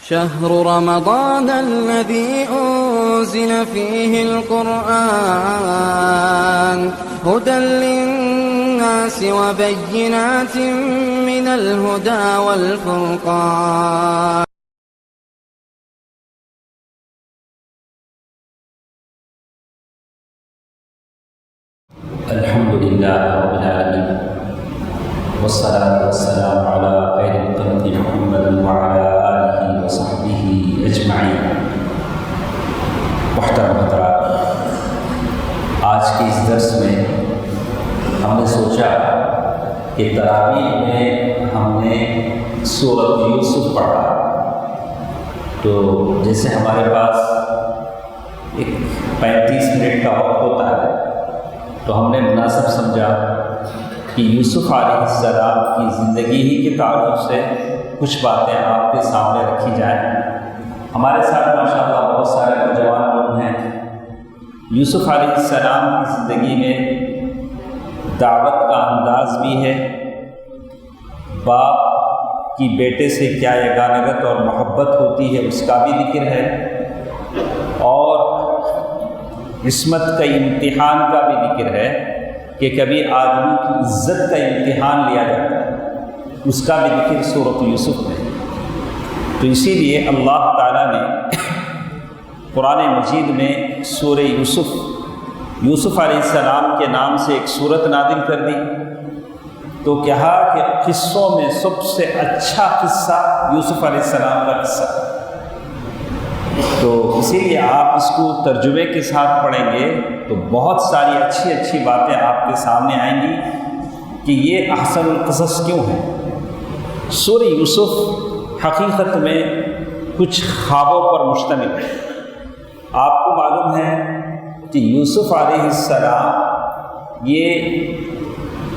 شهر رمضان الذي أنزل فيه القرآن هدى للناس وبينات من الهدى والفرقان. الحمد لله رب العالمين والصلاة والسلام على خير الخلق محمد وعلى آله وصحبه أجمعين. محترم حضرات، آج کے اس درس میں ہم نے سوچا کہ تراویح میں ہم نے سورۃ یوسف پڑھا، تو جیسے ہمارے پاس ایک 35 منٹ کا وقت ہوتا ہے، تو ہم نے مناسب سمجھا کہ یوسف علیہ السلام کی زندگی ہی کے تعلق سے کچھ باتیں آپ کے سامنے رکھی جائیں. ہمارے ساتھ ماشاءاللہ بہت سارے نوجوان لوگ ہیں. یوسف علیہ السلام کی زندگی میں دعوت کا انداز بھی ہے، باپ کی بیٹے سے کیا یگانگت اور محبت ہوتی ہے اس کا بھی ذکر ہے، اور عصمت کا امتحان کا بھی ذکر ہے کہ کبھی آدمی کی عزت کا امتحان لیا جاتا ہے، اس کا بھی ذکر سورۃ یوسف میں. تو اسی لیے اللہ تعالیٰ نے قرآن مجید میں سورہ یوسف علیہ السلام کے نام سے ایک سورت نازل کر دی. تو کہا کہ قصوں میں سب سے اچھا قصہ یوسف علیہ السلام کا قصہ. تو اسی لیے آپ اس کو ترجمے کے ساتھ پڑھیں گے تو بہت ساری اچھی باتیں آپ کے سامنے آئیں گی کہ یہ احسن القصص کیوں ہے. سورہ یوسف حقیقت میں کچھ خوابوں پر مشتمل ہے. آپ کو معلوم ہے کہ یوسف علیہ السلام یہ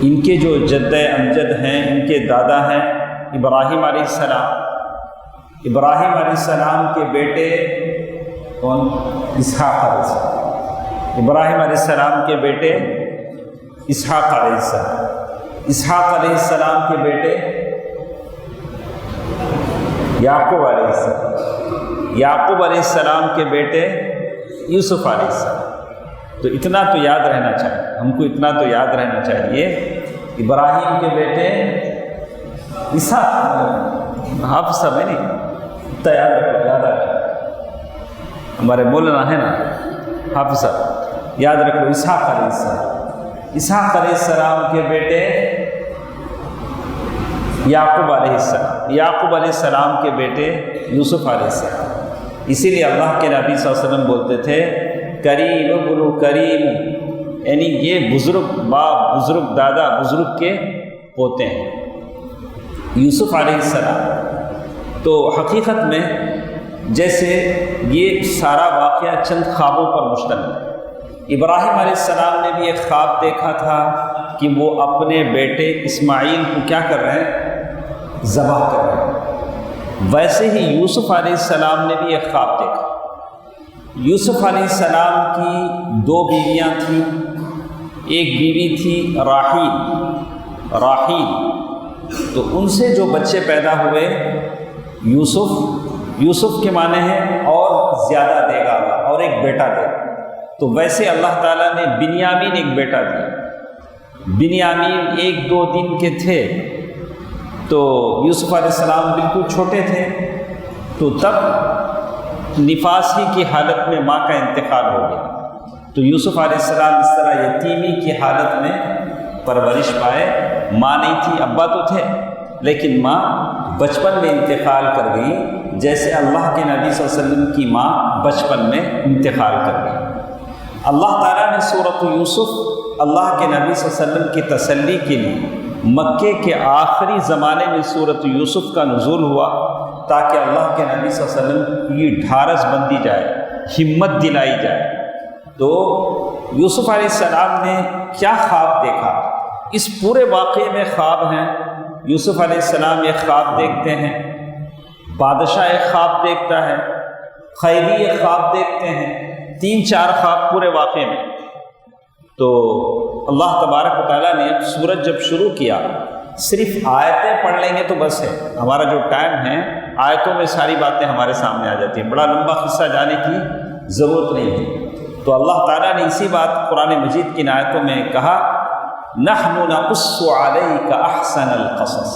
ان کے جو جد امجد ہیں، ان کے دادا ہیں ابراہیم علیہ السلام. ابراہیم علیہ السلام کے بیٹے کون؟ اسحاق علیہ السلام. ابراہیم علیہ السلام کے بیٹے اسحاق علیہ السلام. اسحاق علیہ السلام کے بیٹے یعقوب علیہ السلام. یعقوب علیہ السلام کے بیٹے یوسف علیہ السلام. تو اتنا تو یاد رہنا چاہیے، ہم کو اتنا تو یاد رہنا چاہیے. ابراہیم کے بیٹے اسحاق، حافظ صاحب ہے نہیں، یاد رکھو، یاد رکھو، ہمارے مولانا ہے نا حافظ صاحب، یاد رکھو. اسحاق علیہ السلام، اسحاق علیہ السلام کے بیٹے یعقوب علیہ السلام، یعقوب علیہ السلام کے بیٹے یوسف علیہ السلام. اسی لیے اللہ کے نبی صلی اللہ علیہ وسلم بولتے تھے کریم ابن کریم، یعنی یہ بزرگ باپ، بزرگ دادا، بزرگ کے پوتے ہیں یوسف علیہ السلام. تو حقیقت میں جیسے یہ سارا واقعہ چند خوابوں پر مشتمل ہے. ابراہیم علیہ السلام نے بھی ایک خواب دیکھا تھا کہ وہ اپنے بیٹے اسماعیل کو کیا کر رہے ہیں؟ ذبح کر رہے ہیں. ویسے ہی یوسف علیہ السلام نے بھی ایک خواب دیکھا. یوسف علیہ السلام کی 2 بیویاں تھیں. ایک بیوی تھی راحیل، تو ان سے جو بچے پیدا ہوئے یوسف کے معنی ہے اور زیادہ دے گا اللہ، اور ایک بیٹا دے گا. تو ویسے اللہ تعالیٰ نے بنیامین ایک بیٹا دیا. بنیامین 1-2 دن کے تھے، تو یوسف علیہ السلام بالکل چھوٹے تھے. تو تب نفاس ہی کی حالت میں ماں کا انتقال ہو گیا. تو یوسف علیہ السلام اس طرح یتیمی کی حالت میں پرورش پائے. ماں نہیں تھی، ابا تو تھے، لیکن ماں بچپن میں انتقال کر گئی، جیسے اللہ کے نبی صلی اللہ علیہ وسلم کی ماں بچپن میں انتقال کر گئی. اللہ تعالیٰ نے سورۃ یوسف اللہ کے نبی صلی اللہ علیہ وسلم کی تسلی کے لیے مکے کے آخری زمانے میں سورۃ یوسف کا نزول ہوا، تاکہ اللہ کے نبی صلی اللہ علیہ وسلم کی ڈھارس بندی جائے، ہمت دلائی جائے. تو یوسف علیہ السلام نے کیا خواب دیکھا؟ اس پورے واقعے میں خواب ہیں. یوسف علیہ السلام ایک خواب دیکھتے ہیں، بادشاہ ایک خواب دیکھتا ہے، قیدی ایک خواب دیکھتے ہیں. 3-4 خواب پورے واقعے میں. تو اللہ تبارک و تعالیٰ نے سورج جب شروع کیا، صرف آیتیں پڑھ لیں گے تو بس ہے، ہمارا جو ٹائم ہے آیتوں میں ساری باتیں ہمارے سامنے آ جاتی ہیں، بڑا لمبا قصہ جانے کی ضرورت نہیں ہے۔ تو اللہ تعالیٰ نے اسی بات قرآن مجید کی ان آیتوں میں کہا نحن نقص علیک احسن القصص،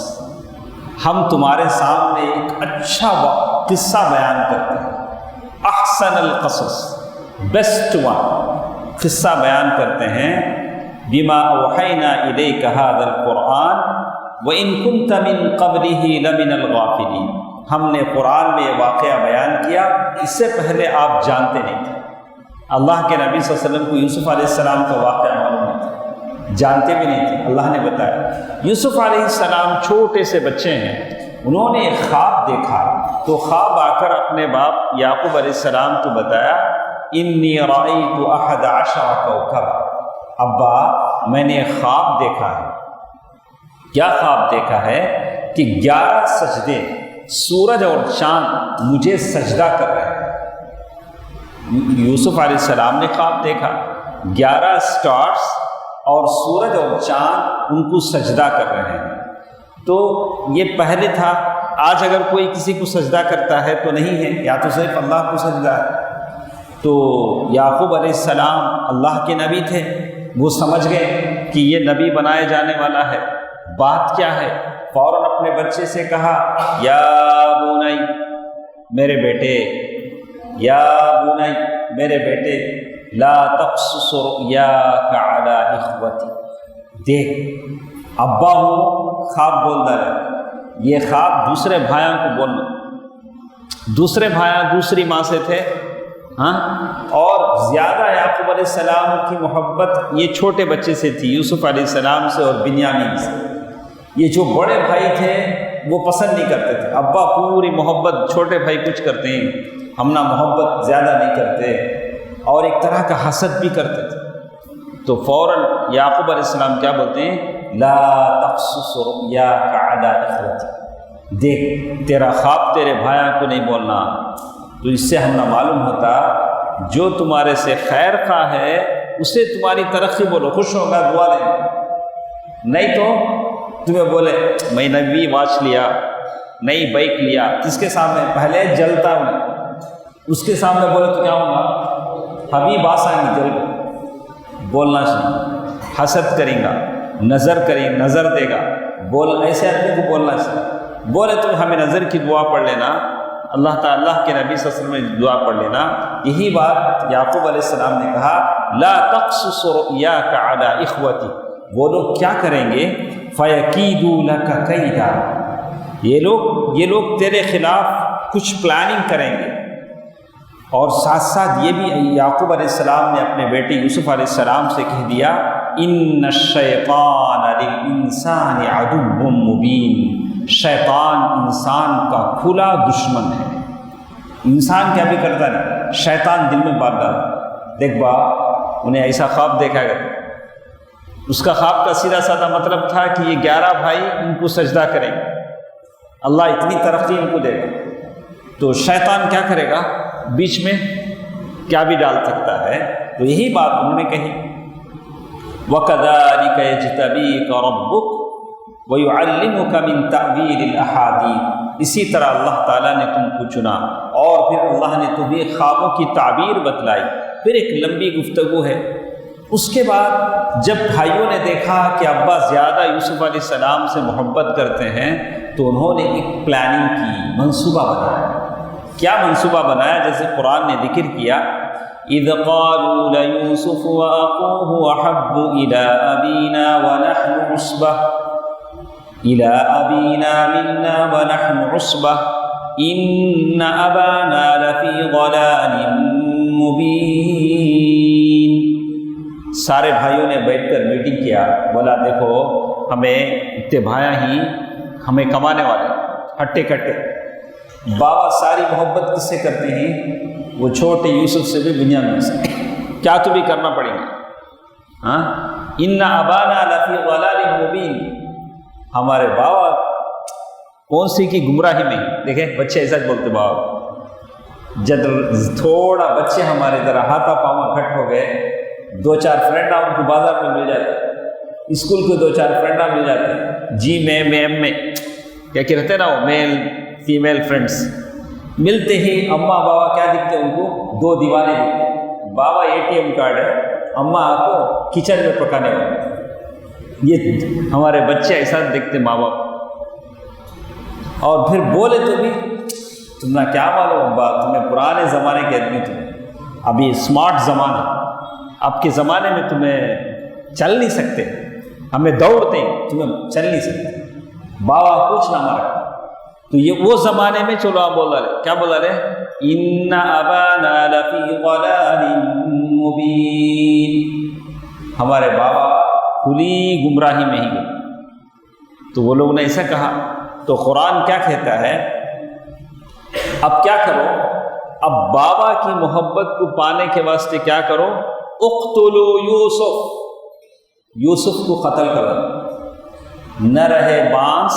ہم تمہارے سامنے ایک اچھا قصہ بیان کرتے ہیں، احسن القصص بیسٹ ون قصہ بیان کرتے ہیں، بما اوحینا الیک ھذا القرآن وان کنت من قبلہ لمن الغافلین، ہم نے قرآن میں یہ واقعہ بیان کیا، اس سے پہلے آپ جانتے نہیں تھے۔ اللہ کے نبی صلی اللہ علیہ وسلم کو یوسف علیہ السلام کا واقعہ معلوم نہیں تھا، جانتے بھی نہیں تھے، اللہ نے بتایا۔ یوسف علیہ السلام چھوٹے سے بچے ہیں، انہوں نے ایک خواب دیکھا، تو خواب آ کر اپنے باپ یعقوب علیہ السلام کو بتایا، انی رأیت 11 کوكبا، ابا میں نے ایک خواب دیکھا ہے۔ کیا خواب دیکھا ہے؟ کہ 11 سجدے سورج اور چاند مجھے سجدہ کر رہے ہیں۔ یوسف علیہ السلام نے خواب دیکھا 11 سٹارز اور سورج اور چاند ان کو سجدہ کر رہے ہیں۔ تو یہ پہلے تھا، آج اگر کوئی کسی کو سجدہ کرتا ہے تو نہیں ہے، یا تو صرف اللہ کو سجدہ ہے۔ تو یعقوب علیہ السلام اللہ کے نبی تھے، وہ سمجھ گئے کہ یہ نبی بنائے جانے والا ہے، بات کیا ہے؟ فوراً اپنے بچے سے کہا یا بنی، میرے بیٹے، یا بنی میرے بیٹے، لا تقصص رؤیاک علی اخوتی، دیکھ ابا ہوں خواب بول رہا، یہ خواب دوسرے بھائیوں کو بولنا، دوسرے بھائیاں دوسری ماں سے تھے، ہاں، اور زیادہ یعقوب علیہ السلام کی محبت یہ چھوٹے بچے سے تھی، یوسف علیہ السلام سے اور بنیامین سے۔ یہ جو بڑے بھائی تھے وہ پسند نہیں کرتے تھے، ابا پوری محبت، چھوٹے بھائی کچھ کرتے ہیں ہم نہ محبت زیادہ نہیں کرتے، اور ایک طرح کا حسد بھی کرتے تھے۔ تو فوراً یعقوب علیہ السلام کیا بولتے ہیں؟ لا تقصص رؤیاک علی اخوتی، دیکھ تیرا خواب تیرے بھائیوں کو نہیں بولنا۔ تو اس سے ہم نہ معلوم ہوتا جو تمہارے سے خیر خواہ ہے اسے تمہاری ترقی بولو، خوش ہوگا، دعا دیں، نہیں تو تمہیں بولے میں نئی واچ لیا، نئی بائک لیا، کس کے سامنے؟ پہلے جلتا ہوں، اس کے سامنے بولے تو کیا ہوگا؟ حبیب آسائیں گے، جل کو بولنا چاہیے، حسد کریں گا، نظر دے گا، بول ایسے آدمی کو بولنا چاہیے، بولے تو ہمیں نظر کی دعا پڑھ لینا، اللہ تعالیٰ کے نبی صلی اللہ علیہ وسلم نے دعا پڑھ لینا۔ یہی بات یعقوب علیہ السلام نے کہا لا تقصص رؤیاک علی اخوتی، وہ لوگ کیا کریں گے؟ فَيَكِيدُوا لَكَ كَيْدًا، یہ لوگ تیرے خلاف کچھ پلاننگ کریں گے۔ اور ساتھ ساتھ یہ بھی یعقوب علیہ السلام نے اپنے بیٹے یوسف علیہ السلام سے کہہ دیا ان الشیطان للانسان عدو مبین، شیطان انسان کا کھلا دشمن ہے۔ انسان کیا بھی کرتا ہے، شیطان دل میں بات ڈالتا۔ دیکھ با انہیں ایسا خواب دیکھا گیا، اس کا خواب کا سیدھا سادہ مطلب تھا کہ یہ 11 بھائی ان کو سجدہ کریں گے، اللہ اتنی ترقی ان کو دے گا۔ تو شیطان کیا کرے گا، بیچ میں کیا بھی ڈال سکتا ہے۔ تو یہی بات انہوں نے کہی وَكَذَلِكَ يَجْتَبِيكَ رَبُّكَ وَيُعَلِّمُكَ مِن تَأْوِيلِ الْأَحَادِيثِ، اسی طرح اللہ تعالیٰ نے تم کو چنا اور پھر اللہ نے تمہیں خوابوں کی تعبیر بتلائی۔ پھر ایک لمبی گفتگو ہے۔ اس کے بعد جب بھائیوں نے دیکھا کہ ابا زیادہ یوسف علیہ السلام سے محبت کرتے ہیں تو انہوں نے ایک پلاننگ کی، منصوبہ بنایا۔ کیا منصوبہ بنایا؟ جیسے قرآن نے ذکر کیا اِذْ قَالُوا لَيُوسُفُ وَأَخُوهُ أَحَبُّ إِلَىٰ أَبِينَا وَنَحْنُ عُصْبَةٌ إِلَىٰ أَبِينَا مِنَّا وَنَحْنُ عُصْبَةٌ إِنَّ أَبَانَا لَفِي ضَلَالٍ مُّبِينٍ۔ سارے بھائیوں نے بیٹھ کر میٹنگ کیا، بولا دیکھو ہمیں اتنے بھائیاں ہی ہمیں کمانے والے، ہٹے کٹے۔ بابا ساری محبت کس سے کرتے ہیں؟ وہ چھوٹے یوسف سے بھی، بنیامین سے، کیا تو بھی کرنا پڑے گا۔ ہاں، ان ابانا لفی ضلال مبین، ہمارے بابا کون سی کی گمراہی میں۔ دیکھیں بچے ایسا بولتے بابا، جب تھوڑا بچے ہمارے ذرا ہاتھا پاؤں کھٹ ہو گئے، 2-4 فرینڈ ان کو بازار میں مل جاتے، اسکول کے 2-4 فرینڈ مل جاتے، جی میں کیا کہتے ہیں نا، وہ میل فیمیل فرینڈس ملتے ہی اماں بابا کیا دکھتے ان کو؟ دو دیوانے دکھتے. بابا ATM کارڈ ہے، اماں آپ کو کچن میں پکانے والے. یہ ہمارے بچے ایسا دیکھتے ماں باپ. اور پھر بولے تو بھی تم نہ کیا معلوم ابا، تمہیں پرانے زمانے کے آدمی تم، ابھی اسمارٹ زمانہ، اب کے زمانے میں تمہیں چل نہیں سکتے، ہمیں دوڑتے تمہیں چل نہیں سکتے. بابا کچھ نہ مارا. تو یہ وہ زمانے میں چلو آپ بولا رہے کیا بولا رہے؟ ان ابانا لفی ضلال مبین، ہمارے بابا کھلی گمراہی میں ہی گئے. تو وہ لوگوں نے ایسا کہا. تو قرآن کیا کہتا ہے؟ اب کیا کرو؟ اب بابا کی محبت کو پانے کے واسطے کیا کرو؟ اقتلوا یوسف، یوسف کو قتل کرو. نہ رہے بانس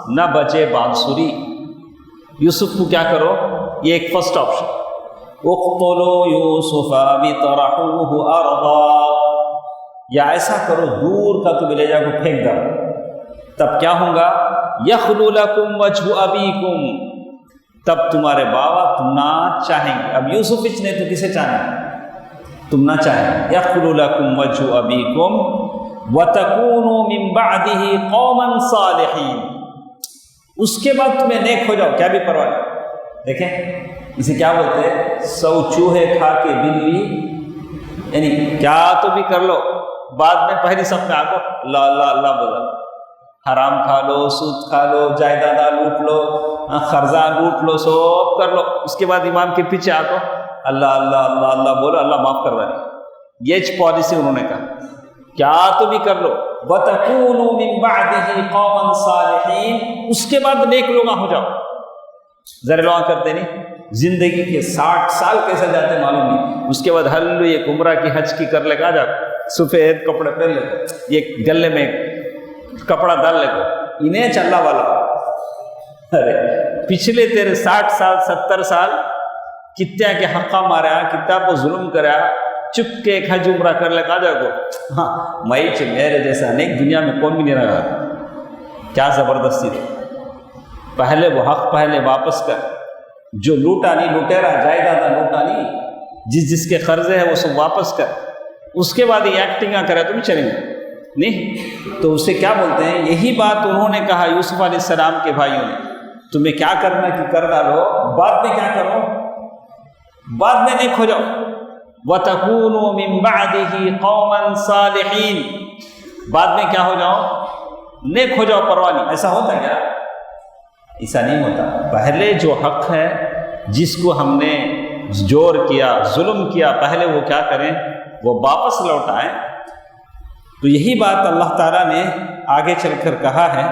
نہ بچے بانسری. یوسف کو کیا کرو؟ یہ ایک فرسٹ آپشن. اقتلوا یوسف بطرحوه ارضا، یا ایسا کرو دور کا تو لے جا کو پھینک دو. تب کیا ہوگا؟ یخلو لکم وجہ ابیکم، تب تمہارے بابا تم نہ چاہیں گے. اب یوسف نے تو کسے چاہیں؟ تم نہ چاہیں. یخلو لکم وجہ ابیکم وتکونوا من بعدہ قوما صالحین، اس کے بعد تمہیں نیک ہو جاؤ، کیا بھی پرواہ نہیں. دیکھیں اسے کیا بولتے ہیں؟ 100 چوہے کھا کے بلی، یعنی کیا تو بھی کر لو، بعد میں پہلی صف میں آ کر اللہ اللہ اللہ بولا. حرام کھا لو، سود کھا لو، جائیدادہ لوٹ لو، قرضہ لوٹ لو، سب کر لو، اس کے بعد امام کے پیچھے آ کر اللہ اللہ اللہ اللہ بولو، اللہ معاف کروا دے. یہ پالیسی انہوں نے کہا کیا تو بھی کر لو. وَتَكُونُوا مِن بَعْدِهِ قَوْمًا صَالِحِينَ، اس کے بعد نیک لوگ ہو جاؤ. ذرا لوگ کرتے نہیں، زندگی کے 60 سال کیسے جاتے معلوم نہیں. اس کے بعد ہلو یہ عمرہ کی حج کی کر لے کے آ جاؤ، سفید کپڑے پہن لے، یہ گلے میں کپڑا ڈال لے کو، انہیں چلنا والا. ارے پچھلے تیرے 60 سال 70 سال کتیا کے حقہ مارا، کتیا کو ظلم کرا، چپ کے ایک حج عمرہ کر لے کا جا کو. ہاں میں میرے جیسا نیک دنیا میں کون بھی نہیں رہا. کیا زبردستی تھی. پہلے وہ حق پہلے واپس کر، جو لوٹا نہیں لوٹیرا، جائیداد لوٹا نہیں، جس کے قرضے ہیں وہ سب واپس کر. اس کے بعد یہ ایکٹنگ کرے تو بھی چلیں گے نہیں. تو اسے کیا بولتے ہیں؟ یہی بات انہوں نے کہا یوسف علیہ السلام کے بھائیوں نے، تمہیں کیا کرنا کہ کر ڈالو، بعد میں کیا کرو؟ بعد میں نیک ہو جاؤ. وَتَكُونُوا مِن بَعْدِهِ قَوْمًا صَالِحِينَ، بعد میں کیا ہو جاؤ؟ نیک ہو جاؤ، پرواہ نہیں. ایسا ہوتا کیا؟ ایسا نہیں ہوتا. پہلے جو حق ہے، جس کو ہم نے جور کیا، ظلم کیا، پہلے وہ کیا کریں؟ وہ واپس لوٹائیں. تو یہی بات اللہ تعالیٰ نے آگے چل کر کہا ہے.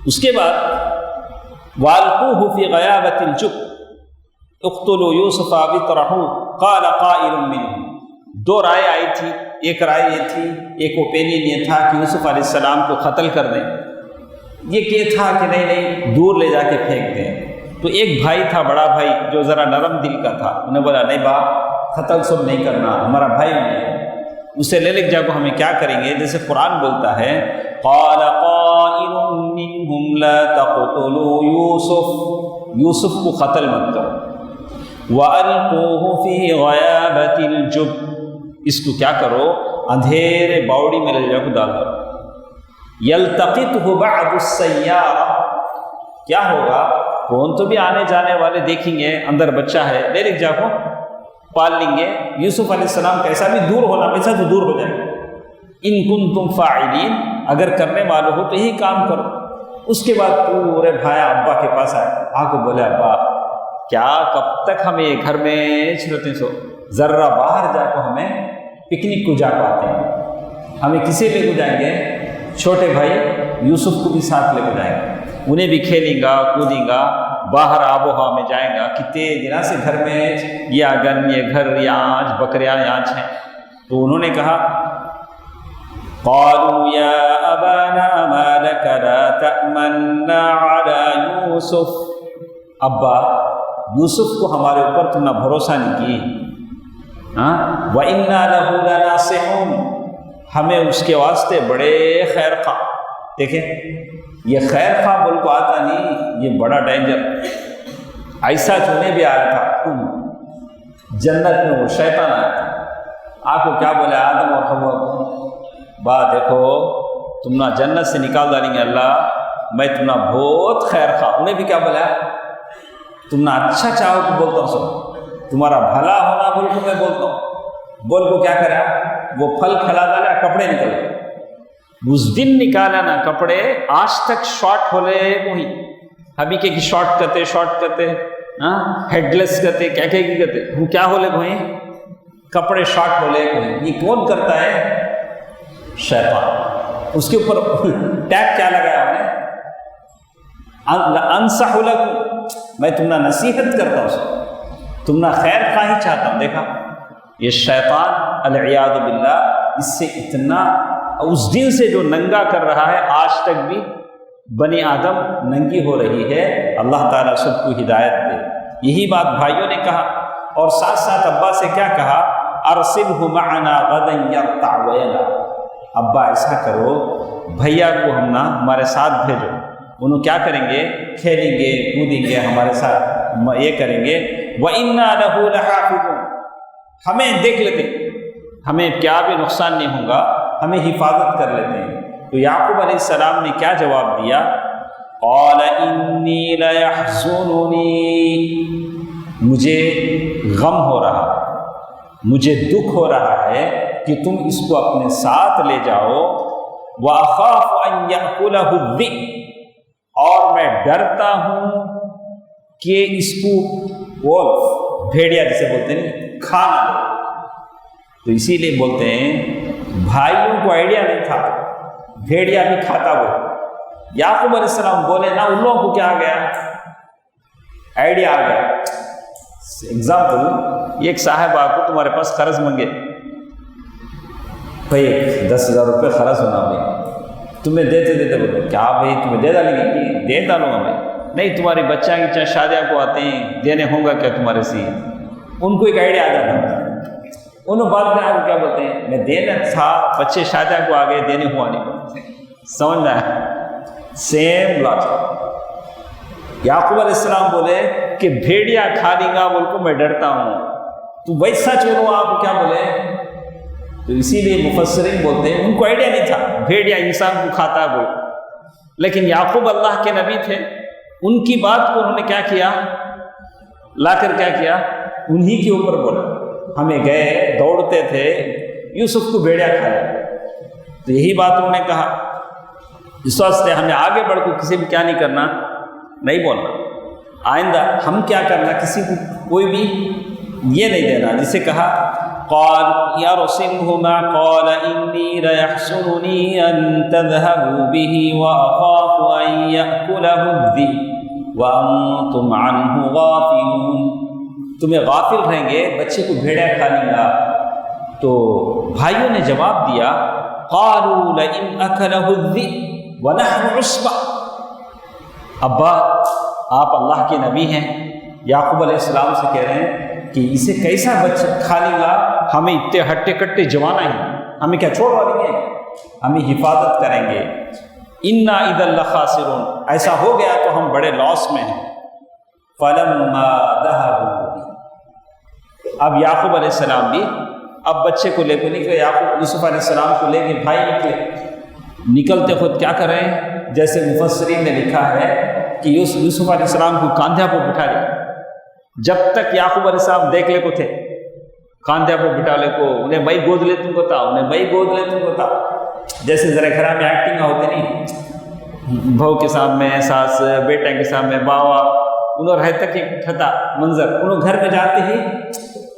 اس کے بعد وَأَلْقُوهُ فِي غَيَابَةِ الْجُبِّ اقتلوا یوسف بطرحوه قال قائل منهم. 2 رائے آئی تھی. ایک رائے یہ تھی، ایک اوپینین یہ تھا کہ یوسف علیہ السلام کو قتل کر دیں. یہ تھا کہ نہیں دور لے جا کے پھینک دیں. تو ایک بھائی تھا، بڑا بھائی، جو ذرا نرم دل کا تھا. انہیں بولا نہیں باپ، قتل سب نہیں کرنا، ہمارا بھائی ہے، اسے لے لے جا کو ہمیں کیا کریں گے؟ جیسے قرآن بولتا ہے قال قائل منهم لا تقتلوا یوسف، یوسف کو قتل مت کرو. وَأَلْقُوهُ فِي غَيَابَةِ الْجُبِّ، اس کو کیا کرو؟ اندھیرے باوڑی میں لے جا کو ڈال دو. يَلْتَقِطْهُ بَعْضُ السَّيَّارَةِ، کیا ہوگا؟ کون تو بھی آنے جانے والے دیکھیں گے اندر بچہ ہے، لے لے جا کو پال لیں گے. یوسف علیہ السلام کیسا بھی دور ہونا ویسا تو دور ہو جائے گا. ان کنتم فاعلین، اگر کرنے والے ہو تو یہی کام کرو. اس کے بعد پورے بھائی ابا کے پاس آئے، آ کو بولے ابا کیا کب تک ہمیں گھر میں چھوٹے سو، ذرا باہر جا کو ہمیں پکنک کو جا پاتے ہیں. ہمیں کسے لے کو جائیں گے؟ چھوٹے بھائی یوسف کو بھی ساتھ لے کو جائیں گے. انہیں بھی کھیلیں گا، کودیں گا، باہر آب و ہوا میں جائیں گا. کتنے دنوں سے گھر میں یہ آنگن، یہ گھر، یہ آنچ، بکریاں آنچ ہیں. تو انہوں نے کہا قالوا یا ابانا ما لک لا تأمنا علی یوسف، ابا یوسف کو ہمارے اوپر تم نے بھروسہ نہیں کی. وَإِنَّا لَهُ لَنَاصِحُونَ، ہمیں اس کے واسطے بڑے خیر خواہ. دیکھیں یہ خیر خواہ بول کو آتا نہیں، یہ بڑا ڈینجر، ایسا چونے بھی آیا تھا جنت میں، وہ شیطان آیا تھا، آپ کو کیا بولے آدم اور حوا کو، بات دیکھو تم نہ جنت سے نکال ڈالیں گے اللہ، میں تم نہ بہت خیر خواہ، انہیں بھی کیا بولا تم نہ اچھا چاہو تو بولتا ہوں سب، تمہارا بھلا ہونا بول کو میں بولتا ہوں، بول کو کیا کرا، وہ پھل کھلا ڈالا، کپڑے نکلے، اس دن نکالا نا کپڑے، آج تک شارٹ ہو رہے وہی ابھی کے کی شارٹ کرتے ہاں ہیڈ لیس کرتے کیا کرتے، ہم کیا ہو لے وہیں کپڑے شارٹ ہو لے وہیں، یہ کون کرتا ہے؟ شیطان۔ اس کے اوپر ٹیگ کیا لگایا ہم نے؟ انصح لکم، میں تم نہ نصیحت کرتا ہوں، تم نہ خیر خواہی چاہتا ہوں۔ دیکھا یہ شیطان العیاذ باللہ، اس سے اتنا، اس دن سے جو ننگا کر رہا ہے آج تک بھی بنی آدم ننگی ہو رہی ہے، اللہ تعالیٰ سب کو ہدایت دے۔ یہی بات بھائیوں نے کہا، اور ساتھ ساتھ ابا سے کیا کہا، ارسلہ معنا غدا یرتع ویلعب، ابا ایسا کرو بھیا کو ہم نا ہمارے ساتھ بھیجو، انہوں کیا کریں گے، کھیلیں گے کودیں گے ہمارے ساتھ، یہ کریں گے، وَإِنَّا لَهُ لَحَافِظُونَ، ہمیں دیکھ لیتے، ہمیں کیا بھی نقصان نہیں ہوگا، ہمیں حفاظت کر لیتے ہیں۔ تو یعقوب علیہ السلام نے کیا جواب دیا، قَالَ إِنِّي لَيَحْزُنُنِي، مجھے غم ہو رہا، مجھے دکھ ہو رہا ہے کہ تم اس کو اپنے ساتھ لے جاؤ، وَأَخَافُ أَن يَأْكُلَهُ الذِّئْبُ، اور میں ڈرتا ہوں کہ اس کو وولف، بھیڑیا جسے بولتے ہیں، کھانا دے۔ تو اسی لیے بولتے ہیں بھائیوں کو آئیڈیا نہیں تھا بھیڑیا بھی کھاتا وہ، یعقوب علیہ السلام بولے نا، ان لوگوں کو کیا آ گیا، آئیڈیا آ گیا۔ ایگزامپل، ایک صاحب آپ کو تمہارے پاس قرض منگے، بھائی 10,000 روپے قرض ہونا بھائی، تمہیں دیتے بولے کیا بھائی تمہیں دے ڈالیں گے، کہ دے ڈالوں گا میں، نہیں تمہاری بچہ کی چاہے شادیاں کو آتے ہیں دینے ہوں گا کیا تمہارے سے، ان کو ایک آئیڈیا آ جاتا، انہوں بعد میں آپ کو کیا بولتے ہیں، میں دینا تھا، بچے شادیاں کو آگے دینے ہوا نہیں، سمجھنا ہے، سیم لاجک۔ یعقوب علیہ السلام بولے کہ بھیڑیا کھا لیں گا بول کو میں ڈرتا ہوں، تو ویسا چورو آپ کو کیا بولے، تو اسی لیے مفسرین بولتے ہیں ان کو آئیڈیا نہیں تھا بھیڑیا انسان کو کھاتا بول، لیکن یعقوب اللہ کے نبی تھے، ان کی بات کو انہوں نے کیا کیا، لا کر کیا کیا، انہی کے اوپر بولا، ہمیں گئے دوڑتے تھے یوسف کو بھیڑیا کھایا، تو یہی بات انہوں نے کہا، اس واسطے ہمیں آگے بڑھ کو کسی بھی کیا نہیں کرنا، نہیں بولنا، آئندہ ہم کیا کرنا، کسی کو کوئی بھی یہ نہیں دینا، جسے کہا قال يرسله ما قال إني ليحزنني أن تذهبوا به وأخاف أن يأكله الذئب وأنتم عنه غافلون، تمہیں غافل رہیں گے، بچے کو بھیڑیا کھا لیں گا۔ تو بھائیوں نے جواب دیا، قالوا لئن أكله الذئب ونحن عصبة، ابا آپ اللہ کے نبی ہیں، یعقوب علیہ السلام سے کہہ رہے ہیں کہ اسے کیسا بچہ کھا لے گا، ہمیں اتنے ہٹے کٹے جوانا ہی، ہمیں کیا چھوڑوا دیں گے، ہمیں حفاظت کریں گے، انا اذا لخاسرون، ایسا ہو گیا تو ہم بڑے لاس میں ہیں۔ فلما ذهبوا، اب یعقوب علیہ السلام بھی اب بچے کو لے کے نکلے، یعقوب یوسف علیہ السلام کو لے کے بھائی نکلتے خود کیا کر رہے ہیں، جیسے مفسرین نے لکھا ہے کہ یوسف علیہ السلام کو کاندھا پر بٹھا لیا، جب تک یعقوب علیہ السلام دیکھ لے کو تھے کاندھا پر بٹھا لے کو، انہیں بھائی گود لے تم کو تھا، انہیں بھائی گود لے تم کو تھا، جیسے ذرا گھر میں ایکٹنگ ہوتے نہیں، بہو کے سامنے ساس، بیٹا کے سامنے باوا، انہوں رہ تک ایک تھا منظر، انہوں گھر میں جاتے ہی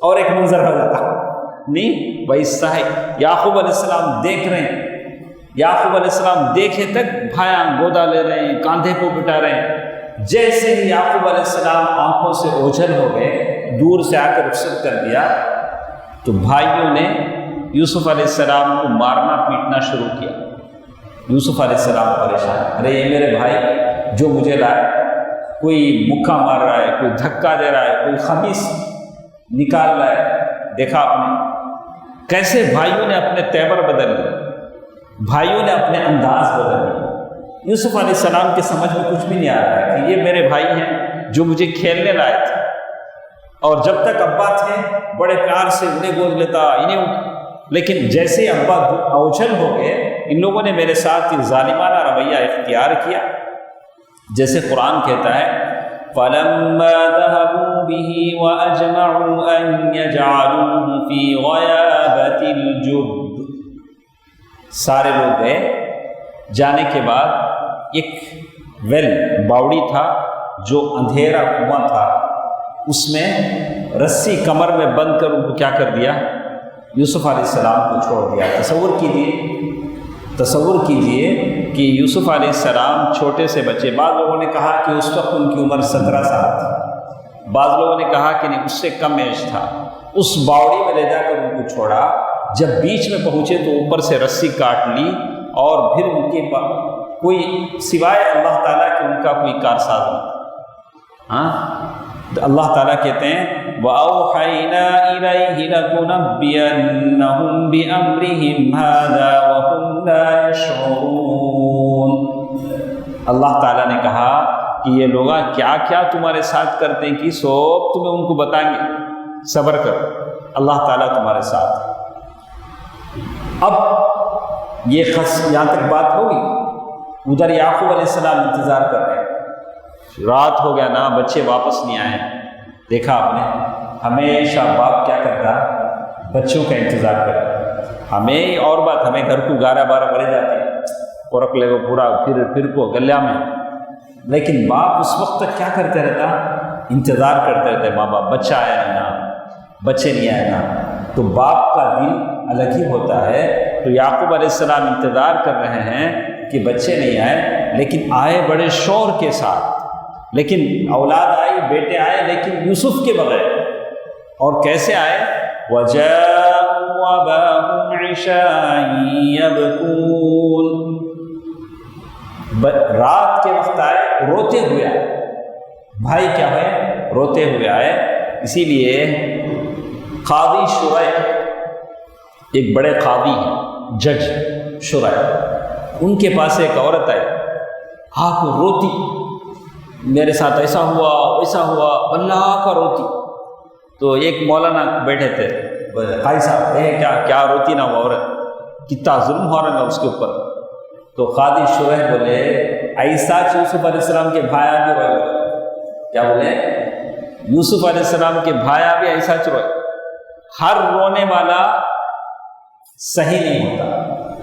اور ایک منظر ہو جاتا نہیں، بھائی صاحب یعقوب علیہ السلام دیکھ رہے ہیں، یعقوب علیہ السلام دیکھے تک بھائیاں گودا لے رہے ہیں، کاندھے کو بٹھا رہے ہیں، جیسے ہی یعقوب علیہ السلام آنکھوں سے اوجھل ہو گئے، دور سے آ کر رخصت کر دیا، تو بھائیوں نے یوسف علیہ السلام کو مارنا پیٹنا شروع کیا۔ یوسف علیہ السلام پریشان، ارے یہ میرے بھائی جو مجھے لائے، کوئی مکہ مار رہا ہے، کوئی دھکا دے رہا ہے، کوئی خمیس نکال رہا ہے، دیکھا آپ نے کیسے بھائیوں نے اپنے تیور بدل لیے، بھائیوں نے اپنے انداز بدل لیے، یوسف علیہ السلام کے سمجھ میں کچھ بھی نہیں آ رہا ہے کہ یہ میرے بھائی ہیں جو مجھے کھیلنے لائے تھے، اور جب تک ابا تھے بڑے پیار سے انہیں گود لیتا لیکن جیسے ابا اوجھل ہو گئے ان لوگوں نے میرے ساتھ ظالمانہ رویہ اختیار کیا۔ جیسے قرآن کہتا ہے فَلَمَّا ذَهَبُوا بِهِ وَأَجْمَعُوا أَن يَجْعَلُوهُ فِي غَيَابَةِ الْجُبِّ، سارے لوگ گئے، جانے کے بعد ایک باوڑی تھا جو اندھیرا کنواں تھا، اس میں رسی کمر میں بند کر ان کو کیا کر دیا، یوسف علیہ السلام کو چھوڑ دیا۔ تصور کیجئے کہ یوسف علیہ السلام چھوٹے سے بچے، بعض لوگوں نے کہا کہ اس وقت ان کی عمر 17 سال تھی، بعض لوگوں نے کہا کہ نہیں اس سے کم ایج تھا، اس باوڑی میں لے جا کر ان کو چھوڑا، جب بیچ میں پہنچے تو اوپر سے رسی کاٹ لی، اور پھر ان کے پاس کوئی سوائے اللہ تعالیٰ کہ ان کا کوئی کارساز نہیں۔ اللہ تعالیٰ کہتے ہیں وَأَوْحَيْنَا إِلَيْهِ لَتُنَبِّئَنَّهُمْ بِأَمْرِهِمْ هَذَا وَهُمْ لَا يَشْعُرُونَ، اللہ تعالیٰ نے کہا کہ یہ لوگ کیا کیا تمہارے ساتھ کرتے ہیں کہ سب تمہیں ان کو بتائیں گے، صبر کرو، اللہ تعالیٰ تمہارے ساتھ ہے۔ اب یہ یہاں تک بات ہوگی، ادھر یعقوب علیہ السلام انتظار کر رہے ہیں، رات ہو گیا نا، بچے واپس نہیں آئے۔ دیکھا آپ نے ہمیشہ باپ کیا کرتا، بچوں کا انتظار کرتا۔ ہمیں اور بات، ہمیں گھر کو 11-12 بجے جاتے اور رکھ لے گا پورا پھر کو گلیا میں، لیکن باپ اس وقت تک کیا کرتے رہتا، انتظار کرتے رہتے، ماں باپ بچہ آیا نہیں نا، بچے نہیں آئے نا، تو باپ کا دل الگ ہی ہوتا ہے۔ تو یعقوب علیہ السلام انتظار کر رہے ہیں کہ بچے نہیں آئے، لیکن آئے بڑے شور کے ساتھ، لیکن اولاد آئی، بیٹے آئے، لیکن یوسف کے بغیر۔ اور کیسے آئے؟ وَجَاءُوا أَبَاهُمْ عِشَاءً يَبْكُونَ، رات کے وقت آئے، روتے ہوئے آئے، بھائی کیا ہوئے، روتے ہوئے آئے۔ اسی لیے قاضی شریح، ایک بڑے قاضی ہیں، جج شریح، ان کے پاس ایک عورت آئی، آپ روتی، میرے ساتھ ایسا ہوا ویسا ہوا، اللہ کا روتی۔ تو ایک مولانا بیٹھے تھے، قاضی صاحب کیا روتی نا وہ عورت، کتنا ظلم ہو رہا ہے اس کے اوپر۔ تو قاضی شریح بولے ایسا یوسف علیہ السلام کے بھایا بھی روئے، کیا بولے، یوسف علیہ السلام کے بھایا بھی ایسا روئے۔ ہر رونے والا صحیح نہیں ہوتا،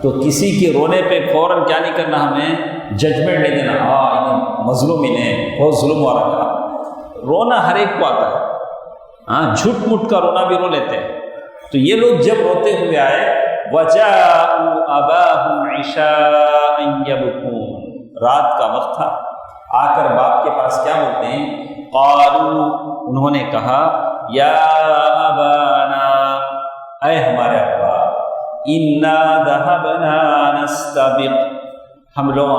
تو کسی کے رونے پہ فوراً کیا نہیں کرنا، ہمیں ججمنٹ نہیں دینا، مظلوم ہی نے بہت ظلم ہو رہا تھا۔ رونا ہر ایک کو آتا ہے، جھوٹ موٹ کا رونا بھی رو لیتے ہیں۔ تو یہ لوگ جب روتے ہوئے آئے، وَجَاءُوا أَبَاهُمْ عِشَاءً يَبْكُونَ، رات کا وقت تھا، آ کر باپ کے پاس کیا بولتے ہیں، قالوا، انہوں نے کہا، یا ابانا، اے ہمارے ابا، انا ذهبنا نستبق، ہم لوگ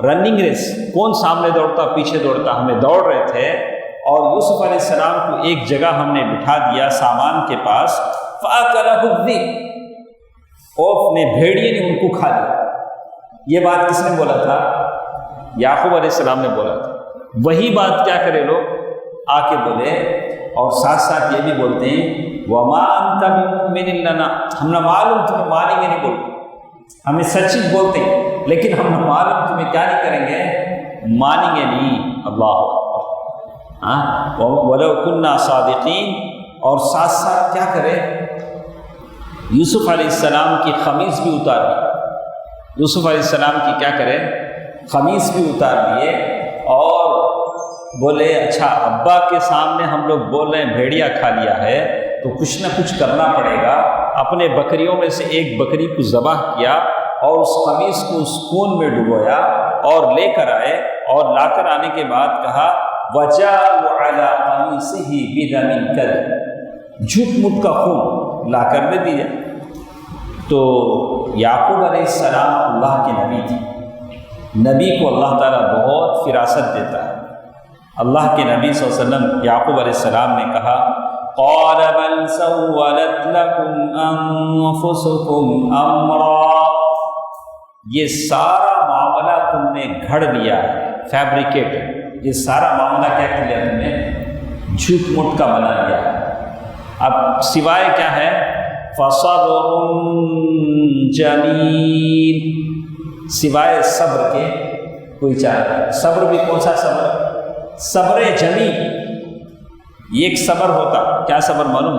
رننگ ریس، کون سامنے دوڑتا پیچھے دوڑتا، ہمیں دوڑ رہے تھے، اور یوسف علیہ السلام کو ایک جگہ ہم نے بٹھا دیا سامان کے پاس، فَأَكَلَهُ الذِّئْبُ، خوف نے، بھیڑیے نے ان کو کھا لیا۔ یہ بات کس نے بولا تھا؟ یعقوب علیہ السلام نے بولا تھا۔ وہی بات کیا کرے لوگ آ کے بولے، اور ساتھ ساتھ یہ بھی بولتے ہیں وَمَا أَنْتَ بِمُؤْمِنٍ لَنَا، ہم نہ معلوم تمہیں مانیں گے نہیں بولتے، ہمیں سچ بولتے ہیں لیکن ہم نہ معلوم تمہیں کیا نہیں کریں گے، مانیں گے نہیں۔ اللہ وَلَوْ كُنَّا صَادِقِينَ، اور ساتھ ساتھ کیا کرے، یوسف علیہ السلام کی قمیص بھی اتار دی، یوسف علیہ السلام کی کیا کرے، قمیص بھی اتار دیے، اور بولے اچھا ابا کے سامنے ہم لوگ بول رہے ہیں بھیڑیا کھا لیا ہے تو کچھ نہ کچھ کرنا پڑے گا۔ اپنے بکریوں میں سے ایک بکری کو ذبح کیا اور اس قمیص کو اس خون میں ڈبویا اور لے کر آئے، اور لا کر آنے کے بعد کہا وَجَاءُوا عَلَىٰ قَمِيصِهِ بِدَمٍ كَذِبٍ، جھوٹ موٹ کا خون لا کر دے دیا۔ تو یعقوب علیہ السلام اللہ کے نبی تھے، نبی کو اللہ تعالیٰ بہت فراست دیتا ہے۔ اللہ کے نبی صلی اللہ علیہ وسلم یعقوب علیہ السلام نے کہا قَالَ بَلْ سَوَّلَتْ لَكُمْ أَنفُسُكُمْ أَمْرًا، یہ سارا معاملہ تم نے گھڑ لیا ہے، فیبریکیٹ، یہ سارا معاملہ کیا کر لیا تم نے؟ جھوٹ موٹ کا بنا لیا۔ اب سوائے کیا ہے؟ فصبر جمیل، سوائے صبر کے کوئی چارہ۔ صبر بھی کون سا صبر؟ صبر جمیل۔ یہ ایک صبر ہوتا، کیا صبر معلوم؟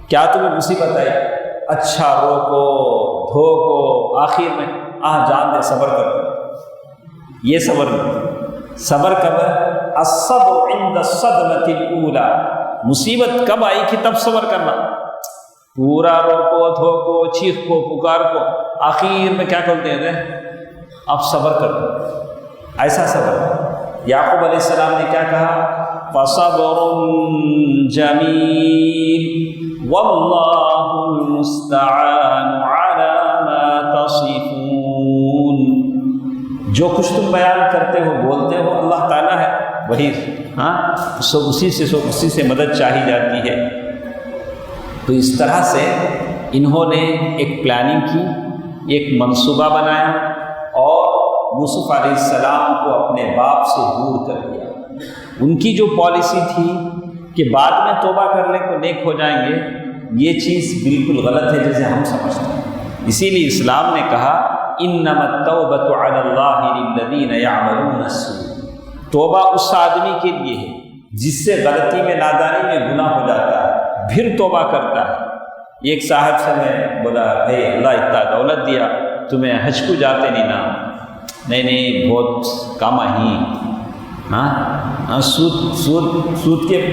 کیا تمہیں مصیبت آئی، اچھا روکو دھوکو، آخر میں جان دے صبر کرو، یہ صبر نہیں۔ صبر کب؟ الصبر عند الصدمۃ الاولی، مصیبت کب آئی کہ تب صبر کرنا، پورا روکو دھوکو چیخو پکار کو، آخر میں کیا کرتے ہیں اب صبر کرو، ایسا صبر۔ یعقوب علیہ السلام نے کیا کہا؟ فصبر جمیل واللہ المستعان علی ما تصفون، جو کچھ تم بیان کرتے ہو بولتے ہو اللہ تعالیٰ ہے وہی، اسی سے مدد چاہی جاتی ہے۔ تو اس طرح سے انہوں نے ایک پلاننگ کی، ایک منصوبہ بنایا اور یوسف علیہ السلام کو اپنے باپ سے دور کر دیا۔ ان کی جو پالیسی تھی کہ بعد میں توبہ کر لیں تو نیک ہو جائیں گے، یہ چیز بالکل غلط ہے جیسے ہم سمجھتے ہیں۔ اسی لیے اسلام نے کہا انما التوبۃ علی اللہ للذین یعملون السوء، توبہ اس آدمی کے لیے ہے جس سے غلطی میں نادانی میں گناہ ہو جاتا ہے پھر توبہ کرتا ہے۔ ایک صاحب سے میں بولا بھائی اللہ اتنا دولت دیا تمہیں حج کو جاتے نہیں نا؟ نہیں بہت کم ہی،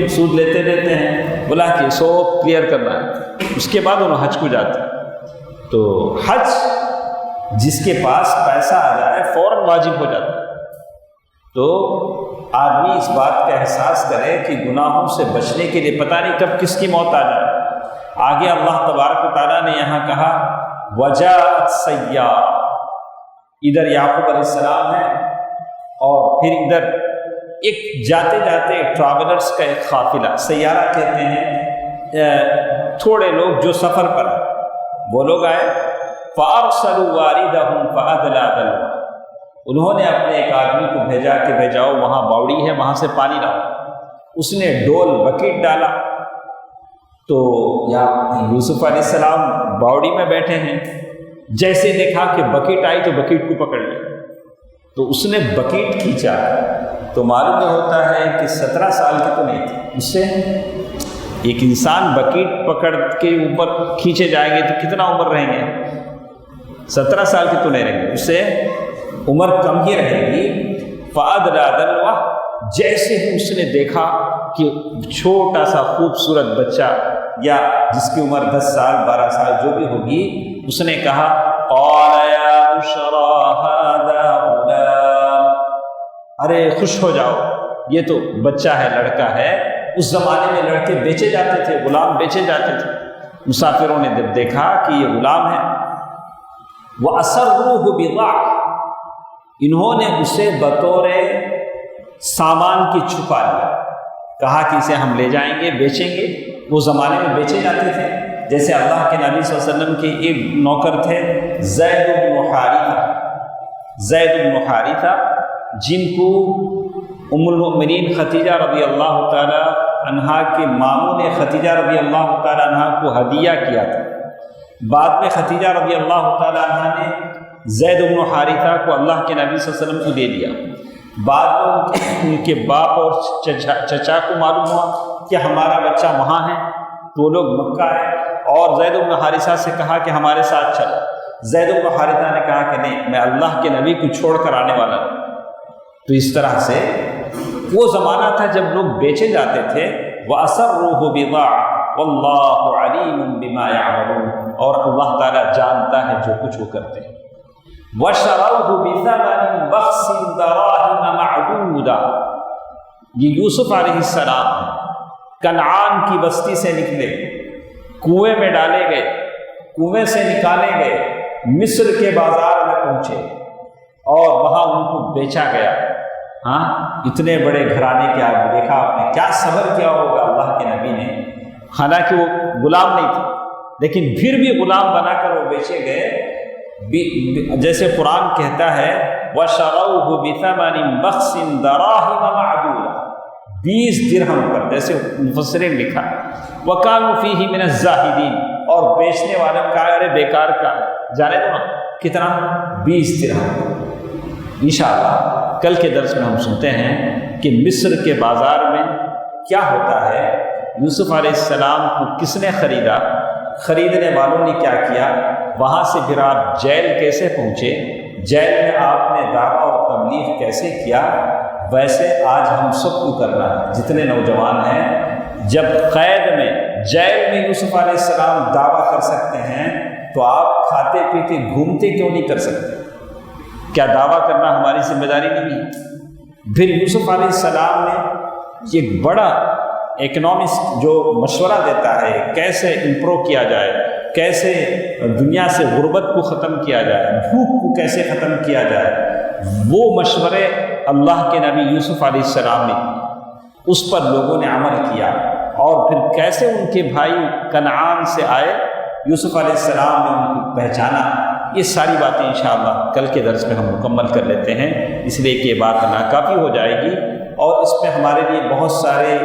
سود لیتے ہیں، بولا کہ سو کلیئر کرنا ہے، اس کے بعد انہوں حج کو جاتے ہیں۔ تو حج جس کے پاس پیسہ آ جائے فوراً واجب ہو جاتا ہے۔ تو آدمی اس بات کا احساس کرے کہ گناہوں سے بچنے کے لیے پتہ نہیں کب کس کی موت آ جائے۔ آگے اللہ تبارک و تعالیٰ نے یہاں کہا وجاءت سیارہ، ادھر یعقوب علیہ السلام ہے اور پھر ادھر ایک جاتے جاتے ٹریولرز کا ایک قافلہ، سیارہ کہتے ہیں تھوڑے لوگ جو سفر پر ہیں، وہ لوگ آئے۔ فَأَرْسَلُوا وَارِدَهُمْ فَأَدْلَىٰ دَلْوَهُ، انہوں نے اپنے ایک آدمی کو بھیجا کہ بھیجاؤ وہاں باوڑی ہے وہاں سے پانی لاؤ۔ اس نے ڈول بکیٹ ڈالا، تو یوسف علیہ السلام باوڑی میں بیٹھے ہیں، جیسے دیکھا کہ بکیٹ آئی تو بکیٹ کو پکڑ لیا، تو اس نے بکیٹ کھینچا تو معلوم یہ ہوتا ہے کہ 17 سال کی تو نہیں تھی۔ اس سے ایک انسان بکیٹ پکڑ کے اوپر کھینچے جائیں گے تو کتنا عمر رہیں گے؟ 17 سال کی تو نہیں رہیں گے، اس سے عمر کم ہی رہے گی۔ فَأَدْلَىٰ دَلْوَهُ، جیسے ہی اس نے دیکھا کہ چھوٹا سا خوبصورت بچہ یا جس کی عمر 10 سال 12 سال جو بھی ہوگی، اس نے کہا قَالَ يَا بُشْرَىٰ هَٰذَا غُلَامٌ، ارے خوش ہو جاؤ یہ تو بچہ ہے، لڑکا ہے۔ اس زمانے میں لڑکے بیچے جاتے تھے، غلام بیچے جاتے تھے۔ مسافروں نے جب دیکھا کہ یہ غلام ہے، وَأَسَرُّوهُ بِضَاعَةً، انہوں نے اسے بطور سامان کی چھپا لیا، کہا کہ اسے ہم لے جائیں گے بیچیں گے۔ وہ زمانے میں بیچے جاتے تھے، جیسے اللہ کے نبی صلی اللہ علیہ وسلم کے ایک نوکر تھے زید بن حارثہ، جن کو ام المؤمنین ختیجہ رضی اللہ تعالی عنہا کے ماموں نے ختیجہ رضی اللہ تعالی عنہا کو ہدیہ کیا تھا۔ بعد میں ختیجہ رضی اللہ تعالی عنہا نے زید بن حارثہ کو اللہ کے نبی صلی اللہ علیہ وسلم کو دے دیا۔ بعد میں ان کے باپ اور چچا کو معلوم ہوا کہ ہمارا بچہ وہاں ہے، تو وہ لوگ مکہ ہے، اور زید بن حارثہ سے کہا کہ ہمارے ساتھ چلو۔ زید بن حارثہ نے کہا کہ نہیں، میں اللہ کے نبی کو چھوڑ کر آنے والا ہوں۔ تو اس طرح سے وہ زمانہ تھا جب لوگ بیچے جاتے تھے۔ وَأَسَرُّوهُ بِضَاعَةً وَاللَّهُ عَلِيمٌ بِمَا يَعْمَلُونَ، اور اللہ تعالیٰ جانتا ہے جو کچھ وہ کرتے ہیں۔ وَشَرَوْهُ بِثَمَنٍ بَخْسٍ دَرَاهِمَ مَعْدُودَةٍ، یہ یوسف علیہ السلام کنعان کی بستی سے نکلے، کنویں میں ڈالے گئے، کنویں سے نکالے گئے، مصر کے بازار میں پہنچے اور وہاں ان کو بیچا گیا۔ اتنے بڑے گھرانے کے آگے دیکھا آپ نے کیا صبر کیا ہوگا اللہ کے نبی نے، حالانکہ وہ غلام نہیں تھے لیکن پھر بھی غلام بنا کر وہ بیچے گئے۔ جیسے قرآن کہتا ہے وَشَرَوْهُ بِثَمَنٍ بَخْسٍ دَرَاهِمَ مَعْدُودَةٍ، 20 درہم پر، جیسے مفسرین لکھا وَكَانُوا فِيهِ مِنَ الزَّاهِدِينَ، اور بیچنے والے کا ارے بیکار کا جانے دو نا، کتنا؟ 20 درہم۔ انشاءاللہ کل کے درس میں ہم سنتے ہیں کہ مصر کے بازار میں کیا ہوتا ہے، یوسف علیہ السلام کو کس نے خریدا، خریدنے والوں نے کیا کیا، وہاں سے پھر آپ جیل کیسے پہنچے، جیل میں آپ نے دعویٰ اور تبلیغ کیسے کیا، ویسے آج ہم سب کو کرنا ہے۔ جتنے نوجوان ہیں، جب قید میں جیل میں یوسف علیہ السلام دعویٰ کر سکتے ہیں تو آپ کھاتے پیتے گھومتے کیوں نہیں کر سکتے؟ کیا دعویٰ کرنا ہماری ذمہ داری نہیں ہے؟ پھر یوسف علیہ السلام نے ایک بڑا اکنامسٹ جو مشورہ دیتا ہے کیسے امپروو کیا جائے، کیسے دنیا سے غربت کو ختم کیا جائے، بھوک کو کیسے ختم کیا جائے، وہ مشورے اللہ کے نبی یوسف علیہ السلام نے اس پر لوگوں نے عمل کیا، اور پھر کیسے ان کے بھائی کنعان سے آئے، یوسف علیہ السلام نے ان کو پہچانا۔ یہ ساری باتیں انشاءاللہ کل کے درس میں ہم مکمل کر لیتے ہیں، اس لیے کہ یہ بات ناکافی ہو جائے گی، اور اس میں ہمارے لیے بہت سارے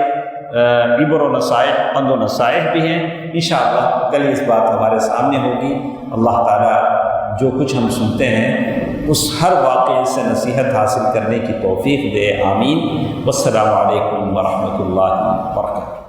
عبر و نصائح، پند و نصائح بھی ہیں۔ انشاءاللہ کل اس بات ہمارے سامنے ہوگی۔ اللہ تعالیٰ جو کچھ ہم سنتے ہیں اس ہر واقعے سے نصیحت حاصل کرنے کی توفیق دے، آمین۔ والسلام علیکم ورحمۃ اللہ وبرکاتہ۔